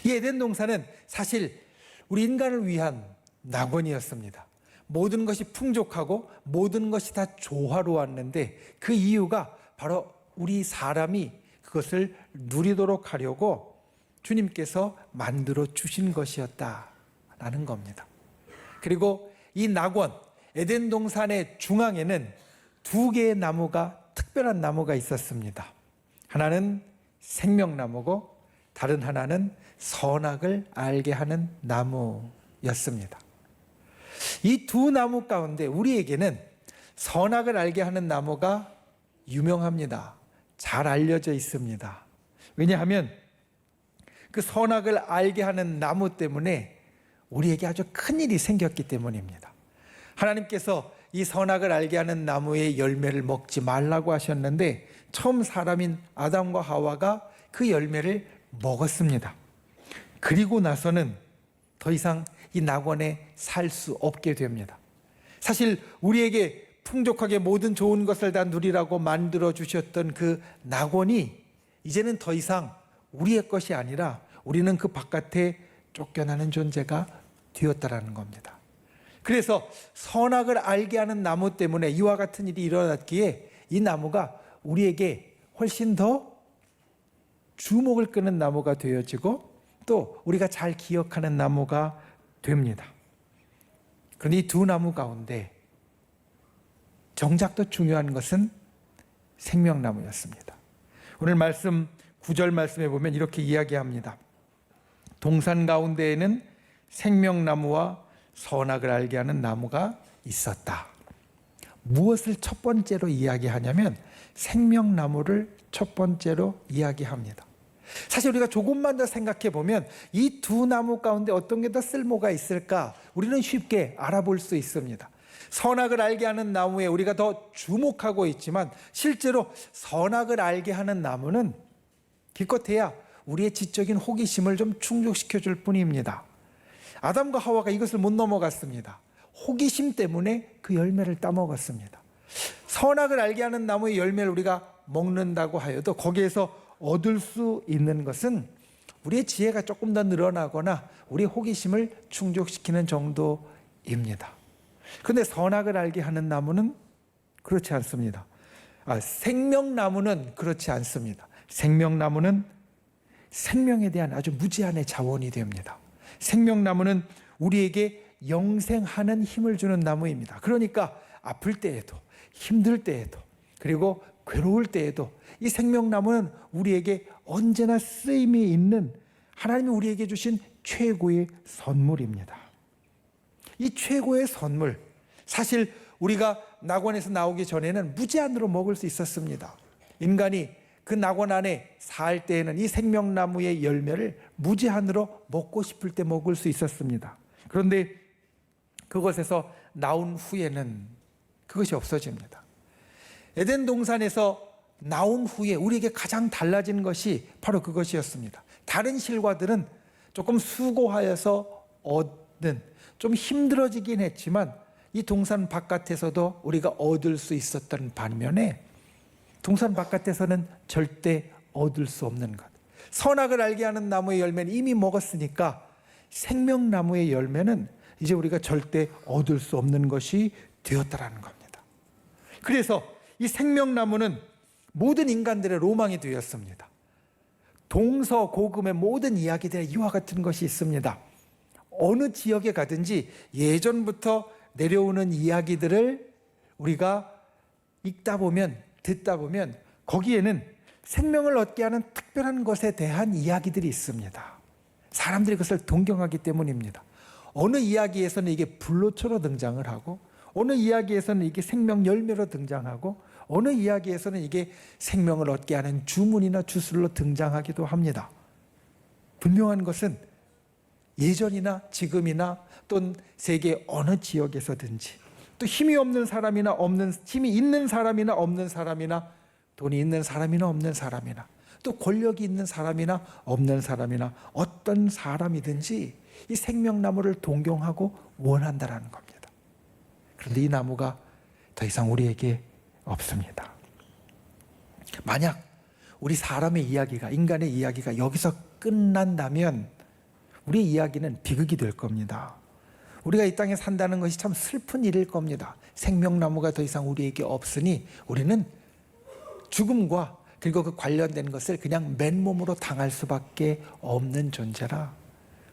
이 에덴 동산은 사실 우리 인간을 위한 낙원이었습니다. 모든 것이 풍족하고 모든 것이 다 조화로웠는데 그 이유가 바로 우리 사람이 그것을 누리도록 하려고 주님께서 만들어 주신 것이었다라는 겁니다. 그리고 이 낙원, 에덴 동산의 중앙에는 두 개의 나무가, 특별한 나무가 있었습니다. 하나는 생명나무고 다른 하나는 선악을 알게 하는 나무였습니다. 이 두 나무 가운데 우리에게는 선악을 알게 하는 나무가 유명합니다. 잘 알려져 있습니다. 왜냐하면 그 선악을 알게 하는 나무 때문에 우리에게 아주 큰 일이 생겼기 때문입니다. 하나님께서 이 선악을 알게 하는 나무의 열매를 먹지 말라고 하셨는데 처음 사람인 아담과 하와가 그 열매를 먹었습니다. 그리고 나서는 더 이상 이 낙원에 살 수 없게 됩니다. 사실 우리에게 풍족하게 모든 좋은 것을 다 누리라고 만들어 주셨던 그 낙원이 이제는 더 이상 우리의 것이 아니라 우리는 그 바깥에 쫓겨나는 존재가 되었다라는 겁니다. 그래서 선악을 알게 하는 나무 때문에 이와 같은 일이 일어났기에 이 나무가 우리에게 훨씬 더 주목을 끄는 나무가 되어지고 또 우리가 잘 기억하는 나무가 됩니다. 그런데 이 두 나무 가운데 정작 더 중요한 것은 생명나무였습니다. 오늘 말씀 9절 말씀에 보면 이렇게 이야기합니다. 동산 가운데에는 생명나무와 선악을 알게 하는 나무가 있었다. 무엇을 첫 번째로 이야기하냐면 생명나무를 첫 번째로 이야기합니다. 사실 우리가 조금만 더 생각해 보면 이 두 나무 가운데 어떤 게 더 쓸모가 있을까 우리는 쉽게 알아볼 수 있습니다. 선악을 알게 하는 나무에 우리가 더 주목하고 있지만 실제로 선악을 알게 하는 나무는 기껏해야 우리의 지적인 호기심을 좀 충족시켜 줄 뿐입니다. 아담과 하와가 이것을 못 넘어갔습니다. 호기심 때문에 그 열매를 따먹었습니다. 선악을 알게 하는 나무의 열매를 우리가 먹는다고 하여도 거기에서 얻을 수 있는 것은 우리의 지혜가 조금 더 늘어나거나 우리의 호기심을 충족시키는 정도입니다. 그런데 선악을 알게 하는 나무는 그렇지 않습니다. 생명나무는 그렇지 않습니다. 생명나무는 생명에 대한 아주 무제한의 자원이 됩니다. 생명나무는 우리에게 영생하는 힘을 주는 나무입니다. 그러니까 아플 때에도 힘들 때에도 그리고 괴로울 때에도 이 생명나무는 우리에게 언제나 쓰임이 있는 하나님이 우리에게 주신 최고의 선물입니다. 이 최고의 선물, 사실 우리가 낙원에서 나오기 전에는 무제한으로 먹을 수 있었습니다. 인간이 그 낙원 안에 살 때에는 이 생명나무의 열매를 무제한으로 먹고 싶을 때 먹을 수 있었습니다. 그런데 그것에서 나온 후에는 그것이 없어집니다. 에덴 동산에서 나온 후에 우리에게 가장 달라진 것이 바로 그것이었습니다. 다른 실과들은 조금 수고하여서 얻는, 좀 힘들어지긴 했지만 이 동산 바깥에서도 우리가 얻을 수 있었던 반면에 동산 바깥에서는 절대 얻을 수 없는 것. 선악을 알게 하는 나무의 열매는 이미 먹었으니까 생명나무의 열매는 이제 우리가 절대 얻을 수 없는 것이 되었다라는 겁니다. 그래서 이 생명나무는 모든 인간들의 로망이 되었습니다. 동서고금의 모든 이야기들에 이와 같은 것이 있습니다. 어느 지역에 가든지 예전부터 내려오는 이야기들을 우리가 읽다 보면 듣다 보면 거기에는 생명을 얻게 하는 특별한 것에 대한 이야기들이 있습니다. 사람들이 그것을 동경하기 때문입니다. 어느 이야기에서는 이게 불로초로 등장을 하고 어느 이야기에서는 이게 생명 열매로 등장하고 어느 이야기에서는 이게 생명을 얻게 하는 주문이나 주술로 등장하기도 합니다. 분명한 것은 예전이나 지금이나 또는 세계 어느 지역에서든지 또 힘이 없는 사람이나 힘이 있는 사람이나 없는 사람이나 돈이 있는 사람이나 없는 사람이나 또 권력이 있는 사람이나 없는 사람이나 어떤 사람이든지 이 생명나무를 동경하고 원한다라는 겁니다. 그런데 이 나무가 더 이상 우리에게 없습니다. 만약 우리 사람의 이야기가, 인간의 이야기가 여기서 끝난다면 우리의 이야기는 비극이 될 겁니다. 우리가 이 땅에 산다는 것이 참 슬픈 일일 겁니다. 생명나무가 더 이상 우리에게 없으니 우리는 죽음과 그리고 그 관련된 것을 그냥 맨몸으로 당할 수밖에 없는 존재라,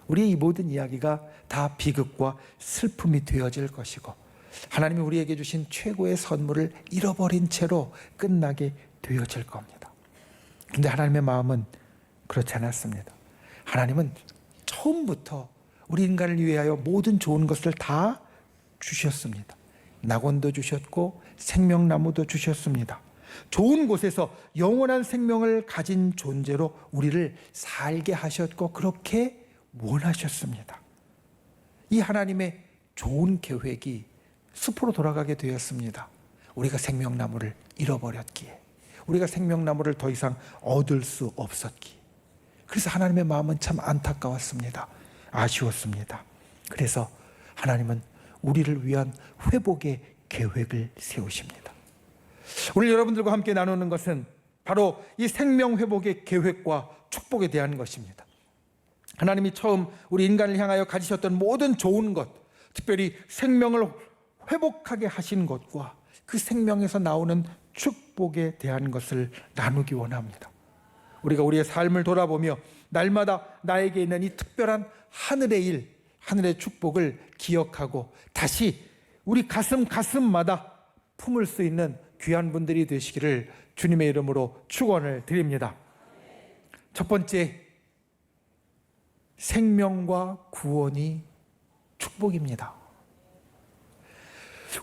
우리의 이 모든 이야기가 다 비극과 슬픔이 되어질 것이고 하나님이 우리에게 주신 최고의 선물을 잃어버린 채로 끝나게 되어질 겁니다. 그런데 하나님의 마음은 그렇지 않았습니다. 하나님은 처음부터 우리 인간을 위하여 모든 좋은 것을 다 주셨습니다. 낙원도 주셨고 생명나무도 주셨습니다. 좋은 곳에서 영원한 생명을 가진 존재로 우리를 살게 하셨고 그렇게 원하셨습니다. 이 하나님의 좋은 계획이 숲으로 돌아가게 되었습니다. 우리가 생명나무를 잃어버렸기에, 우리가 생명나무를 더 이상 얻을 수 없었기에. 그래서 하나님의 마음은 참 안타까웠습니다. 아쉬웠습니다. 그래서 하나님은 우리를 위한 회복의 계획을 세우십니다. 오늘 여러분들과 함께 나누는 것은 바로 이 생명 회복의 계획과 축복에 대한 것입니다. 하나님이 처음 우리 인간을 향하여 가지셨던 모든 좋은 것, 특별히 생명을 회복하게 하신 것과 그 생명에서 나오는 축복에 대한 것을 나누기 원합니다. 우리가 우리의 삶을 돌아보며 날마다 나에게 있는 이 특별한 하늘의 일, 하늘의 축복을 기억하고 다시 우리 가슴마다 품을 수 있는 귀한 분들이 되시기를 주님의 이름으로 축원을 드립니다. 첫 번째, 생명과 구원이 축복입니다.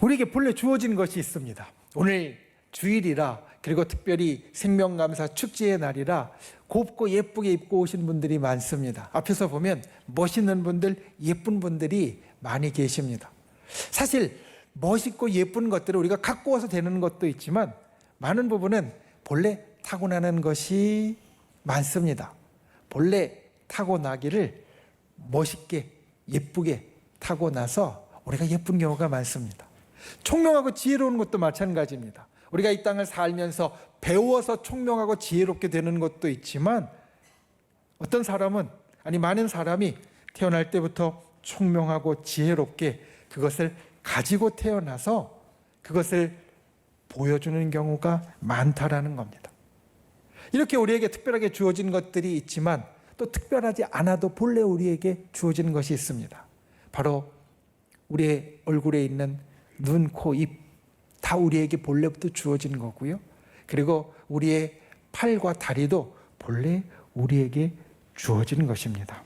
우리에게 본래 주어진 것이 있습니다. 오늘 주일이라, 그리고 특별히 생명감사 축제의 날이라 곱고 예쁘게 입고 오신 분들이 많습니다. 앞에서 보면 멋있는 분들, 예쁜 분들이 많이 계십니다. 사실 멋있고 예쁜 것들을 우리가 갖고 와서 되는 것도 있지만 많은 부분은 본래 타고나는 것이 많습니다. 본래 타고나기를 멋있게 예쁘게 타고나서 우리가 예쁜 경우가 많습니다. 총명하고 지혜로운 것도 마찬가지입니다. 우리가 이 땅을 살면서 배워서 총명하고 지혜롭게 되는 것도 있지만 어떤 사람은, 아니 많은 사람이 태어날 때부터 총명하고 지혜롭게 그것을 가지고 태어나서 그것을 보여주는 경우가 많다라는 겁니다. 이렇게 우리에게 특별하게 주어진 것들이 있지만 또 특별하지 않아도 본래 우리에게 주어진 것이 있습니다. 바로 우리의 얼굴에 있는 눈, 코, 입, 다 우리에게 본래부터 주어진 거고요. 그리고 우리의 팔과 다리도 본래 우리에게 주어진 것입니다.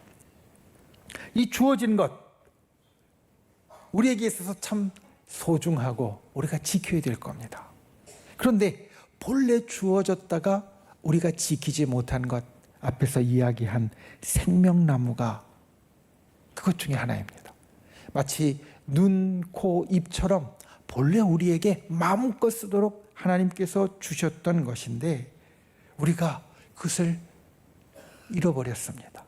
이 주어진 것, 우리에게 있어서 참 소중하고 우리가 지켜야 될 겁니다. 그런데 본래 주어졌다가 우리가 지키지 못한 것, 앞에서 이야기한 생명나무가 그것 중에 하나입니다. 마치 눈, 코, 입처럼 본래 우리에게 마음껏 쓰도록 하나님께서 주셨던 것인데 우리가 그것을 잃어버렸습니다.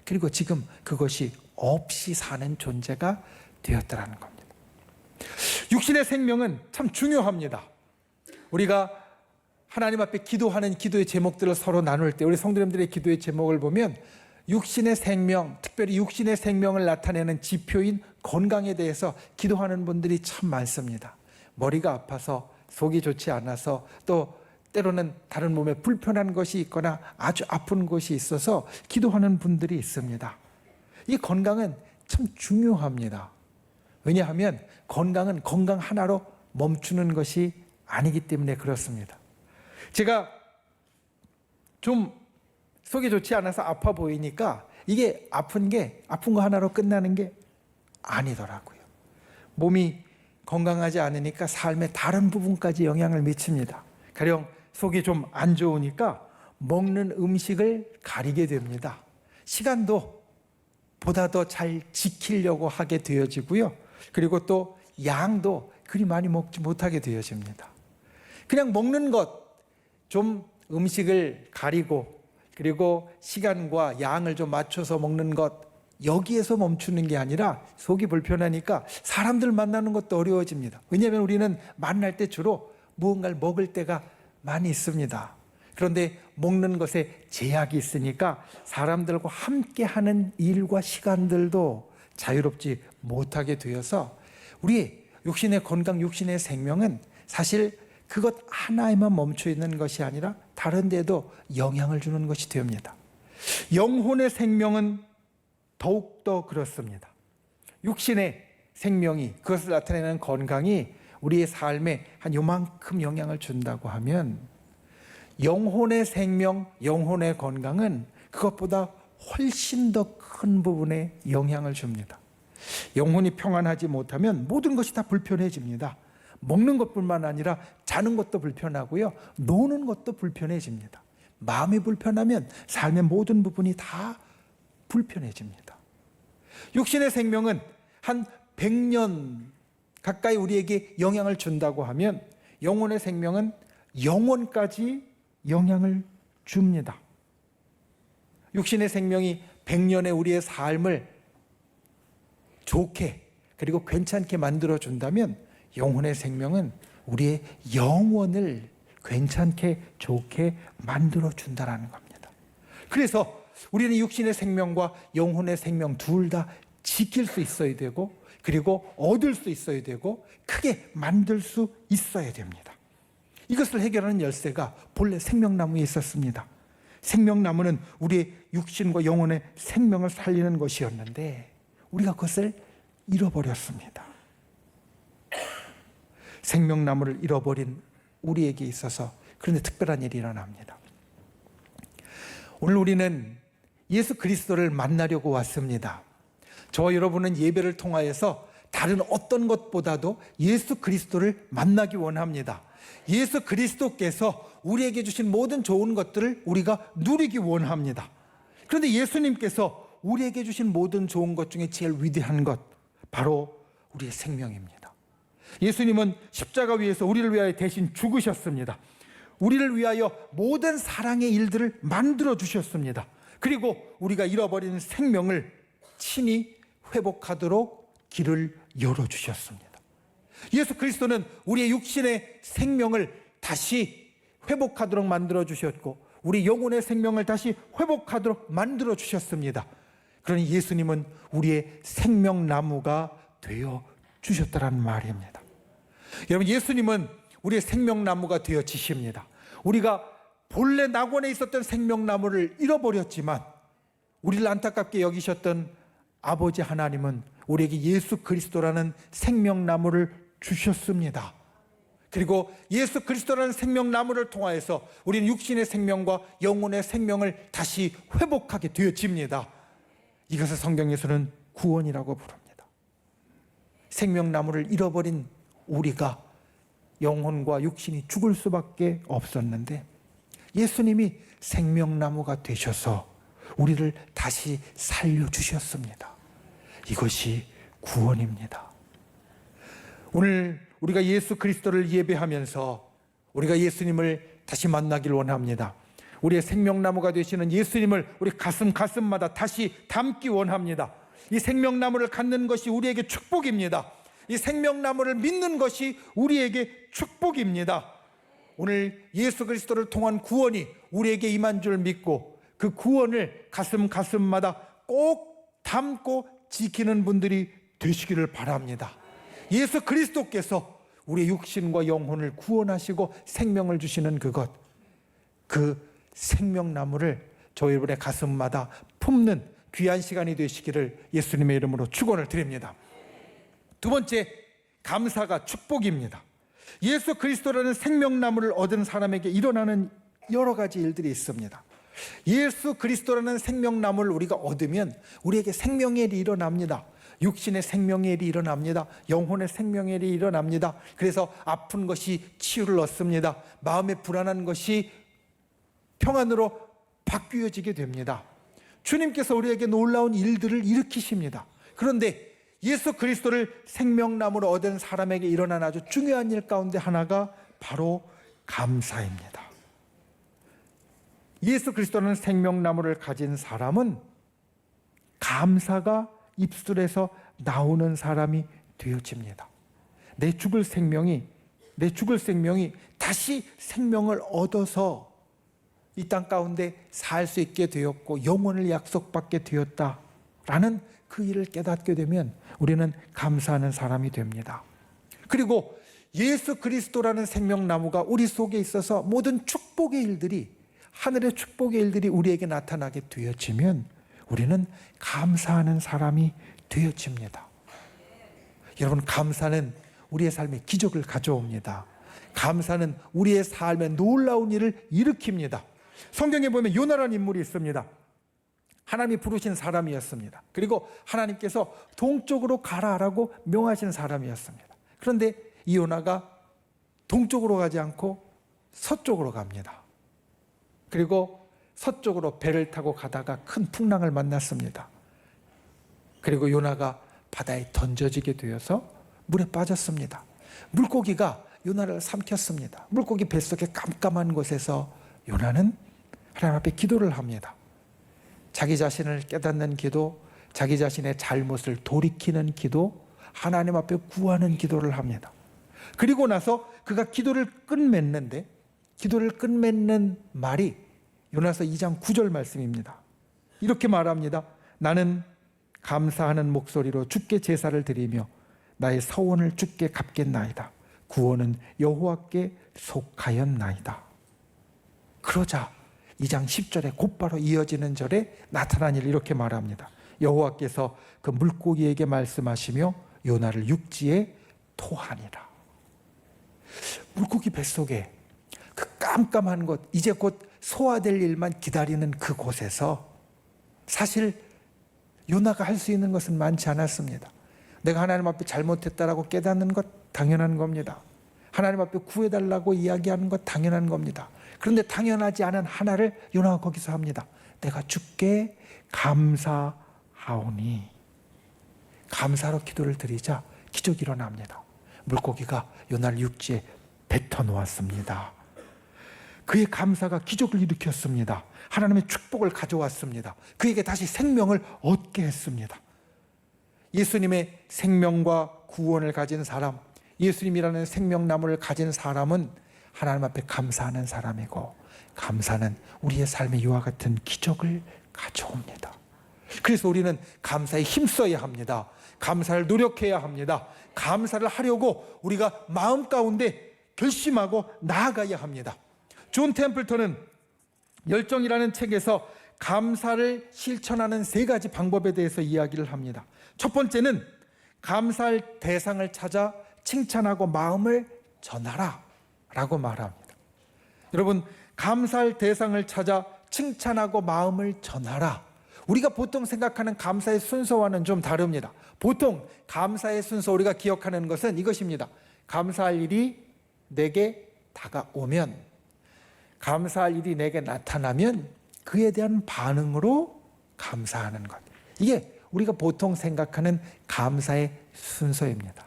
그리고 지금 그것이 없이 사는 존재가 되었다는 겁니다. 육신의 생명은 참 중요합니다. 우리가 하나님 앞에 기도하는 기도의 제목들을 서로 나눌 때 우리 성도님들의 기도의 제목을 보면 육신의 생명, 특별히 육신의 생명을 나타내는 지표인 건강에 대해서 기도하는 분들이 참 많습니다. 머리가 아파서, 속이 좋지 않아서, 또 때로는 다른 몸에 불편한 것이 있거나 아주 아픈 곳이 있어서 기도하는 분들이 있습니다. 이 건강은 참 중요합니다. 왜냐하면 건강은 건강 하나로 멈추는 것이 아니기 때문에 그렇습니다. 제가 좀 속이 좋지 않아서 아파 보이니까 이게 아픈 거 하나로 끝나는 게 아니더라고요. 몸이 건강하지 않으니까 삶의 다른 부분까지 영향을 미칩니다. 가령 속이 좀 안 좋으니까 먹는 음식을 가리게 됩니다. 시간도 보다 더 잘 지키려고 하게 되어지고요. 그리고 또 양도 그리 많이 먹지 못하게 되어집니다. 그냥 먹는 것, 좀 음식을 가리고 그리고 시간과 양을 좀 맞춰서 먹는 것, 여기에서 멈추는 게 아니라 속이 불편하니까 사람들 만나는 것도 어려워집니다. 왜냐하면 우리는 만날 때 주로 무언가를 먹을 때가 많이 있습니다. 그런데 먹는 것에 제약이 있으니까 사람들과 함께 하는 일과 시간들도 자유롭지 못하게 되어서 우리 육신의 건강, 육신의 생명은 사실 그것 하나에만 멈춰 있는 것이 아니라 다른 데도 영향을 주는 것이 됩니다. 영혼의 생명은 더욱더 그렇습니다. 육신의 생명이, 그것을 나타내는 건강이 우리의 삶에 한 요만큼 영향을 준다고 하면 영혼의 생명, 영혼의 건강은 그것보다 훨씬 더 큰 부분에 영향을 줍니다. 영혼이 평안하지 못하면 모든 것이 다 불편해집니다. 먹는 것뿐만 아니라 자는 것도 불편하고요, 노는 것도 불편해집니다. 마음이 불편하면 삶의 모든 부분이 다 불편해집니다. 육신의 생명은 한 100년 가까이 우리에게 영향을 준다고 하면 영혼의 생명은 영원까지 영향을 줍니다. 육신의 생명이 100년의 우리의 삶을 좋게 그리고 괜찮게 만들어준다면 영혼의 생명은 우리의 영혼을 괜찮게 좋게 만들어준다는 겁니다. 그래서 우리는 육신의 생명과 영혼의 생명 둘 다 지킬 수 있어야 되고, 그리고 얻을 수 있어야 되고, 크게 만들 수 있어야 됩니다. 이것을 해결하는 열쇠가 본래 생명나무에 있었습니다. 생명나무는 우리의 육신과 영혼의 생명을 살리는 것이었는데 우리가 그것을 잃어버렸습니다. 생명나무를 잃어버린 우리에게 있어서 그런데 특별한 일이 일어납니다. 오늘 우리는 예수 그리스도를 만나려고 왔습니다. 저와 여러분은 예배를 통하여서 다른 어떤 것보다도 예수 그리스도를 만나기 원합니다. 예수 그리스도께서 우리에게 주신 모든 좋은 것들을 우리가 누리기 원합니다. 그런데 예수님께서 우리에게 주신 모든 좋은 것 중에 제일 위대한 것, 바로 우리의 생명입니다. 예수님은 십자가 위에서 우리를 위하여 대신 죽으셨습니다. 우리를 위하여 모든 사랑의 일들을 만들어 주셨습니다. 그리고 우리가 잃어버린 생명을 친히 회복하도록 길을 열어주셨습니다. 예수 그리스도는 우리의 육신의 생명을 다시 회복하도록 만들어 주셨고 우리 영혼의 생명을 다시 회복하도록 만들어 주셨습니다. 그러니 예수님은 우리의 생명나무가 되어 주셨다는 말입니다. 여러분, 예수님은 우리의 생명나무가 되어 지십니다. 우리가 본래 낙원에 있었던 생명나무를 잃어버렸지만 우리를 안타깝게 여기셨던 아버지 하나님은 우리에게 예수 그리스도라는 생명나무를 주셨습니다. 그리고 예수 그리스도라는 생명나무를 통하여서 우리는 육신의 생명과 영혼의 생명을 다시 회복하게 되어집니다. 이것을 성경에서는 구원이라고 부릅니다. 생명나무를 잃어버린 우리가 영혼과 육신이 죽을 수밖에 없었는데 예수님이 생명나무가 되셔서 우리를 다시 살려주셨습니다. 이것이 구원입니다. 오늘 우리가 예수 그리스도를 예배하면서 우리가 예수님을 다시 만나길 원합니다. 우리의 생명나무가 되시는 예수님을 우리 가슴마다 다시 담기 원합니다. 이 생명나무를 갖는 것이 우리에게 축복입니다. 이 생명나무를 믿는 것이 우리에게 축복입니다. 오늘 예수 그리스도를 통한 구원이 우리에게 임한 줄 믿고 그 구원을 가슴마다 꼭 담고 지키는 분들이 되시기를 바랍니다. 예수 그리스도께서 우리의 육신과 영혼을 구원하시고 생명을 주시는 그것, 그 생명나무를 저희 여러분의 가슴마다 품는 귀한 시간이 되시기를 예수님의 이름으로 축원을 드립니다. 두 번째, 감사가 축복입니다. 예수 그리스도라는 생명나무를 얻은 사람에게 일어나는 여러 가지 일들이 있습니다. 예수 그리스도라는 생명나무를 우리가 얻으면 우리에게 생명의 일이 일어납니다. 육신의 생명의 일이 일어납니다. 영혼의 생명의 일이 일어납니다. 그래서 아픈 것이 치유를 얻습니다. 마음의 불안한 것이 평안으로 바뀌어지게 됩니다. 주님께서 우리에게 놀라운 일들을 일으키십니다. 그런데 예수 그리스도를 생명나무로 얻은 사람에게 일어난 아주 중요한 일 가운데 하나가 바로 감사입니다. 예수 그리스도는 생명나무를 가진 사람은 감사가 입술에서 나오는 사람이 되어집니다. 내 죽을 생명이 다시 생명을 얻어서 이 땅 가운데 살 수 있게 되었고 영혼을 약속받게 되었다라는 그 일을 깨닫게 되면 우리는 감사하는 사람이 됩니다. 그리고 예수 그리스도라는 생명나무가 우리 속에 있어서 모든 축복의 일들이, 하늘의 축복의 일들이 우리에게 나타나게 되어지면 우리는 감사하는 사람이 되어집니다. 여러분, 감사는 우리의 삶에 기적을 가져옵니다. 감사는 우리의 삶에 놀라운 일을 일으킵니다. 성경에 보면 요나라는 인물이 있습니다. 하나님이 부르신 사람이었습니다. 그리고 하나님께서 동쪽으로 가라라고 명하신 사람이었습니다. 그런데 이 요나가 동쪽으로 가지 않고 서쪽으로 갑니다. 그리고 서쪽으로 배를 타고 가다가 큰 풍랑을 만났습니다. 그리고 요나가 바다에 던져지게 되어서 물에 빠졌습니다. 물고기가 요나를 삼켰습니다. 물고기 뱃속에 깜깜한 곳에서 요나는 하나님 앞에 기도를 합니다. 자기 자신을 깨닫는 기도, 자기 자신의 잘못을 돌이키는 기도, 하나님 앞에 구하는 기도를 합니다. 그리고 나서 그가 기도를 끝맺는데, 기도를 끝맺는 말이 요나서 2장 9절 말씀입니다. 이렇게 말합니다. 나는 감사하는 목소리로 주께 제사를 드리며 나의 서원을 주께 갚겠나이다. 구원은 여호와께 속하였나이다. 그러자 2장 10절에 곧바로 이어지는 절에 나타난 일을 이렇게 말합니다. 여호와께서 그 물고기에게 말씀하시며 요나를 육지에 토하니라. 물고기 뱃속에 그 깜깜한 곳, 이제 곧 소화될 일만 기다리는 그 곳에서 사실 요나가 할 수 있는 것은 많지 않았습니다. 내가 하나님 앞에 잘못했다라고 깨닫는 것 당연한 겁니다. 하나님 앞에 구해달라고 이야기하는 것 당연한 겁니다. 그런데 당연하지 않은 하나를 요나가 거기서 합니다. 내가 주께 감사하오니. 감사로 기도를 드리자 기적이 일어납니다. 물고기가 요나를 육지에 뱉어 놓았습니다. 그의 감사가 기적을 일으켰습니다. 하나님의 축복을 가져왔습니다. 그에게 다시 생명을 얻게 했습니다. 예수님의 생명과 구원을 가진 사람, 예수님이라는 생명나무를 가진 사람은 하나님 앞에 감사하는 사람이고, 감사는 우리의 삶에 이와 같은 기적을 가져옵니다. 그래서 우리는 감사에 힘써야 합니다. 감사를 노력해야 합니다. 감사를 하려고 우리가 마음 가운데 결심하고 나아가야 합니다. 존 템플턴은 열정이라는 책에서 감사를 실천하는 3가지 방법에 대해서 이야기를 합니다. 첫 번째는 감사할 대상을 찾아 칭찬하고 마음을 전하라 라고 말합니다. 여러분, 감사할 대상을 찾아 칭찬하고 마음을 전하라. 우리가 보통 생각하는 감사의 순서와는 좀 다릅니다. 보통 감사의 순서, 우리가 기억하는 것은 이것입니다. 감사할 일이 내게 다가오면, 감사할 일이 내게 나타나면 그에 대한 반응으로 감사하는 것. 이게 우리가 보통 생각하는 감사의 순서입니다.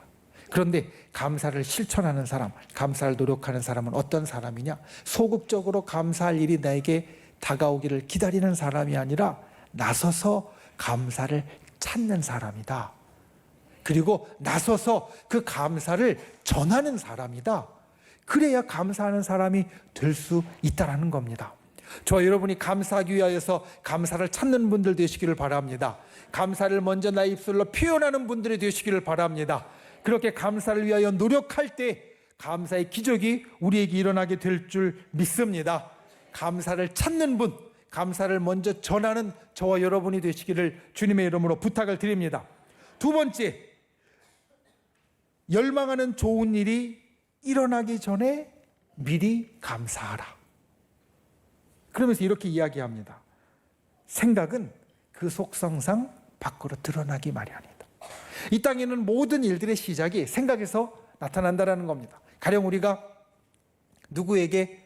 그런데 감사를 실천하는 사람, 감사를 노력하는 사람은 어떤 사람이냐? 소극적으로 감사할 일이 나에게 다가오기를 기다리는 사람이 아니라 나서서 감사를 찾는 사람이다. 그리고 나서서 그 감사를 전하는 사람이다. 그래야 감사하는 사람이 될 수 있다는 겁니다. 저와 여러분이 감사하기 위하여서 감사를 찾는 분들 되시기를 바랍니다. 감사를 먼저 나의 입술로 표현하는 분들이 되시기를 바랍니다. 그렇게 감사를 위하여 노력할 때 감사의 기적이 우리에게 일어나게 될 줄 믿습니다. 감사를 찾는 분, 감사를 먼저 전하는 저와 여러분이 되시기를 주님의 이름으로 부탁을 드립니다. 두 번째, 열망하는 좋은 일이 일어나기 전에 미리 감사하라. 그러면서 이렇게 이야기합니다. 생각은 그 속성상 밖으로 드러나기 마련이다. 이 땅에는 모든 일들의 시작이 생각에서 나타난다는 겁니다. 가령 우리가 누구에게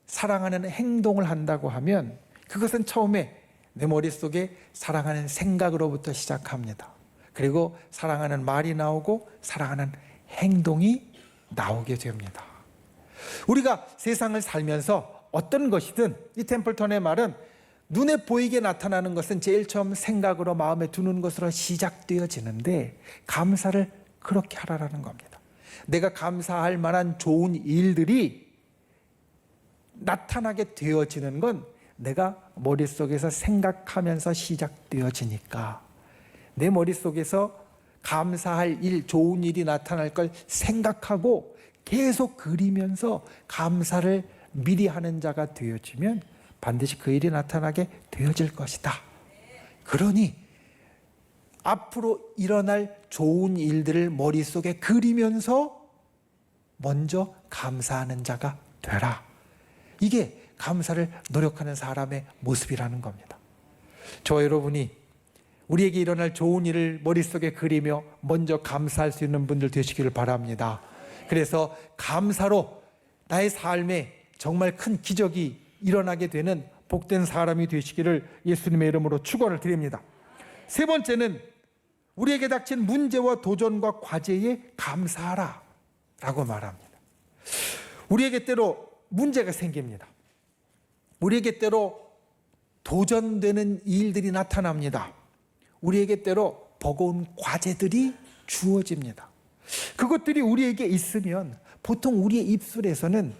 사랑하는 행동을 한다고 하면 그것은 처음에 내 머릿속에 사랑하는 생각으로부터 시작합니다. 그리고 사랑하는 말이 나오고 사랑하는 행동이 나오게 됩니다. 우리가 세상을 살면서 어떤 것이든, 이 템플턴의 말은 눈에 보이게 나타나는 것은 제일 처음 생각으로 마음에 두는 것으로 시작되어지는데 감사를 그렇게 하라는 겁니다. 내가 감사할 만한 좋은 일들이 나타나게 되어지는 건 내가 머릿속에서 생각하면서 시작되어지니까, 내 머릿속에서 감사할 일, 좋은 일이 나타날 걸 생각하고 계속 그리면서 감사를 미리 하는 자가 되어지면 반드시 그 일이 나타나게 되어질 것이다. 그러니 앞으로 일어날 좋은 일들을 머릿속에 그리면서 먼저 감사하는 자가 되라. 이게 감사를 노력하는 사람의 모습이라는 겁니다. 저와 여러분이 우리에게 일어날 좋은 일을 머릿속에 그리며 먼저 감사할 수 있는 분들 되시기를 바랍니다. 그래서 감사로 나의 삶에 정말 큰 기적이 일어나게 되는 복된 사람이 되시기를 예수님의 이름으로 축원을 드립니다. 세 번째는 우리에게 닥친 문제와 도전과 과제에 감사하라 라고 말합니다. 우리에게 때로 문제가 생깁니다. 우리에게 때로 도전되는 일들이 나타납니다. 우리에게 때로 버거운 과제들이 주어집니다. 그것들이 우리에게 있으면 보통 우리의 입술에서는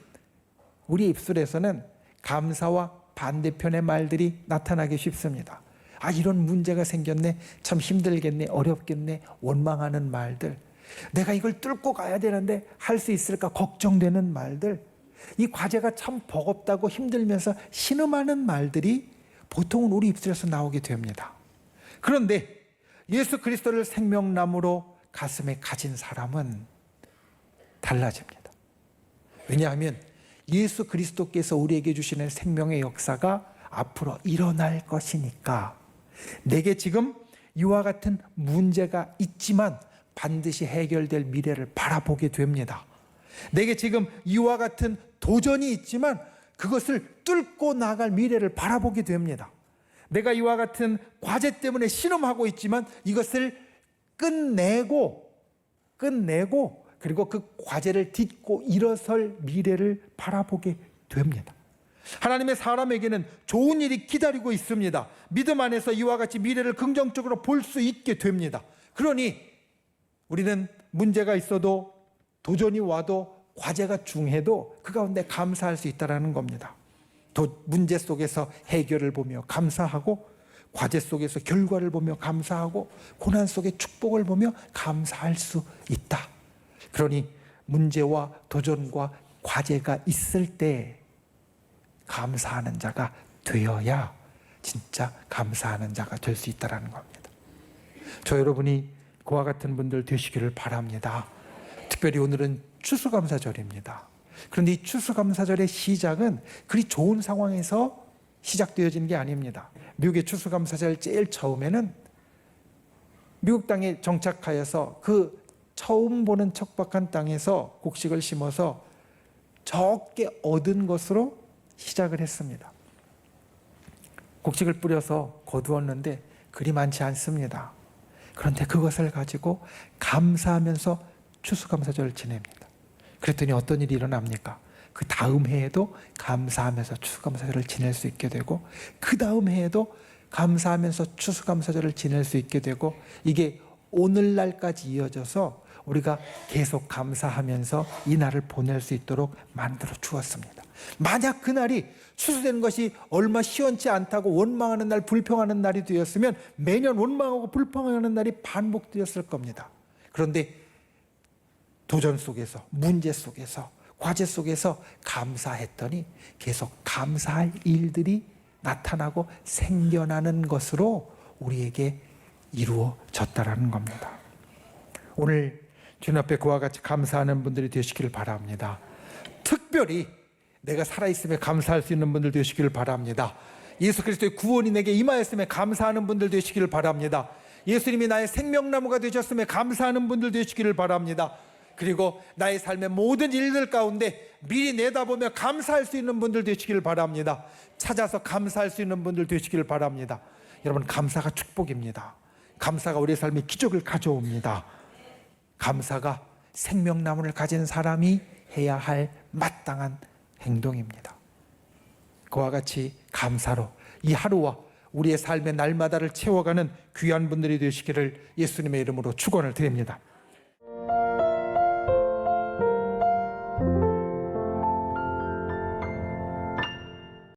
감사와 반대편의 말들이 나타나기 쉽습니다. 아, 이런 문제가 생겼네, 참 힘들겠네, 어렵겠네, 원망하는 말들, 내가 이걸 뚫고 가야 되는데 할 수 있을까 걱정되는 말들, 이 과제가 참 버겁다고 힘들면서 신음하는 말들이 보통은 우리 입술에서 나오게 됩니다. 그런데 예수 그리스도를 생명나무로 가슴에 가진 사람은 달라집니다. 왜냐하면 예수 그리스도께서 우리에게 주시는 생명의 역사가 앞으로 일어날 것이니까, 내게 지금 이와 같은 문제가 있지만 반드시 해결될 미래를 바라보게 됩니다. 내게 지금 이와 같은 도전이 있지만 그것을 뚫고 나갈 미래를 바라보게 됩니다. 내가 이와 같은 과제 때문에 신음하고 있지만 이것을 끝내고 그리고 그 과제를 딛고 일어설 미래를 바라보게 됩니다. 하나님의 사람에게는 좋은 일이 기다리고 있습니다. 믿음 안에서 이와 같이 미래를 긍정적으로 볼 수 있게 됩니다. 그러니 우리는 문제가 있어도, 도전이 와도, 과제가 중해도 그 가운데 감사할 수 있다는 겁니다. 문제 속에서 해결을 보며 감사하고, 과제 속에서 결과를 보며 감사하고, 고난 속에 축복을 보며 감사할 수 있다. 그러니 문제와 도전과 과제가 있을 때 감사하는 자가 되어야 진짜 감사하는 자가 될 수 있다는 겁니다. 저 여러분이 그와 같은 분들 되시기를 바랍니다. 특별히 오늘은 추수감사절입니다. 그런데 이 추수감사절의 시작은 그리 좋은 상황에서 시작되어지는 게 아닙니다. 미국의 추수감사절 제일 처음에는 미국 땅에 정착하여서 그 처음 보는 척박한 땅에서 곡식을 심어서 적게 얻은 것으로 시작을 했습니다. 곡식을 뿌려서 거두었는데 그리 많지 않습니다. 그런데 그것을 가지고 감사하면서 추수감사절을 지냅니다. 그랬더니 어떤 일이 일어납니까? 그 다음 해에도 감사하면서 추수감사절을 지낼 수 있게 되고, 그 다음 해에도 감사하면서 추수감사절을 지낼 수 있게 되고, 이게 오늘날까지 이어져서 우리가 계속 감사하면서 이 날을 보낼 수 있도록 만들어 주었습니다. 만약 그날이 추수되는 것이 얼마 시원치 않다고 원망하는 날, 불평하는 날이 되었으면 매년 원망하고 불평하는 날이 반복되었을 겁니다. 그런데 도전 속에서, 문제 속에서, 과제 속에서 감사했더니 계속 감사할 일들이 나타나고 생겨나는 것으로 우리에게 이루어졌다라는 겁니다. 오늘 주님 앞에 그와 같이 감사하는 분들이 되시기를 바랍니다. 특별히 내가 살아있음에 감사할 수 있는 분들 되시기를 바랍니다. 예수 그리스도의 구원이 내게 임하였음에 감사하는 분들 되시기를 바랍니다. 예수님이 나의 생명나무가 되셨음에 감사하는 분들 되시기를 바랍니다. 그리고 나의 삶의 모든 일들 가운데 미리 내다보며 감사할 수 있는 분들 되시기를 바랍니다. 찾아서 감사할 수 있는 분들 되시기를 바랍니다. 여러분, 감사가 축복입니다. 감사가 우리의 삶에 기적을 가져옵니다. 감사가 생명나무를 가진 사람이 해야 할 마땅한 행동입니다. 그와 같이 감사로 이 하루와 우리의 삶의 날마다를 채워가는 귀한 분들이 되시기를 예수님의 이름으로 축원을 드립니다.